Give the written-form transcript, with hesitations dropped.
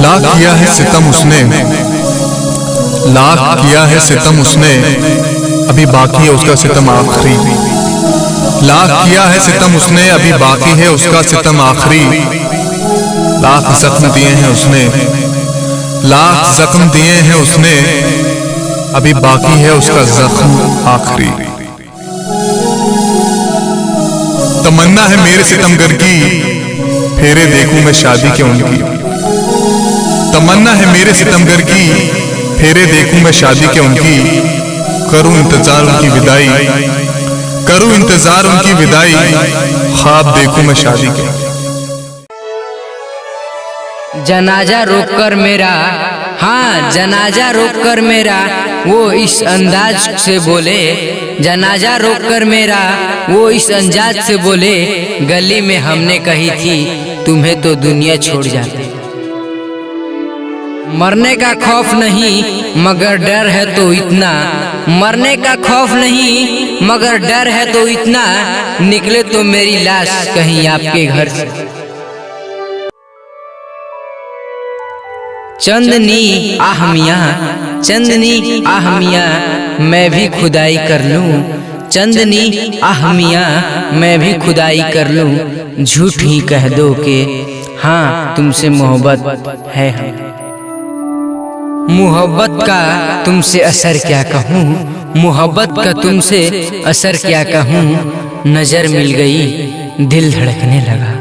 लाख किया है सितम उसने, लाख किया है सितम उसने, अभी बाकी है उसका सितम आखिरी। लाख किया है सितम उसने, अभी बाकी है उसका सितम आखिरी। लाख जख्म दिए हैं उसने, लाख जख्म दिए हैं उसने, अभी बाकी है उसका जख्म आखिरी। तमन्ना है मेरे सितमगर की, फेरे देखूं मैं शादी के उनकी। तमन्ना है मेरे सितमगर की, फेरे देखूं मैं शादी के उनकी। करूं इंतजार उनकी विदाई, करूं इंतजार उनकी विदाई, ख्वाब देखूं मैं शादी के। जनाजा रोककर मेरा, हाँ जनाजा रोककर मेरा वो इस अंदाज से बोले, जनाजा रोककर मेरा वो इस अंदाज से बोले, गली में हमने कही थी तुम्हें तो दुनिया छोड़ जाती। मरने का खौफ नहीं मगर डर है तो इतना, मरने का खौफ नहीं मगर डर है तो इतना, निकले तो मेरी लाश कहीं आपके घर से। चंदनी आह मियाँ, चंदनी आह मियाँ मैं भी खुदाई कर लूँ, चंदनी आह मियाँ मैं भी खुदाई कर लूँ। झूठ ही कह दो कि हाँ तुमसे मोहब्बत है। मोहब्बत का तुमसे असर क्या कहूँ, मोहब्बत का तुमसे असर क्या कहूँ। नजर मिल गई दिल धड़कने लगा।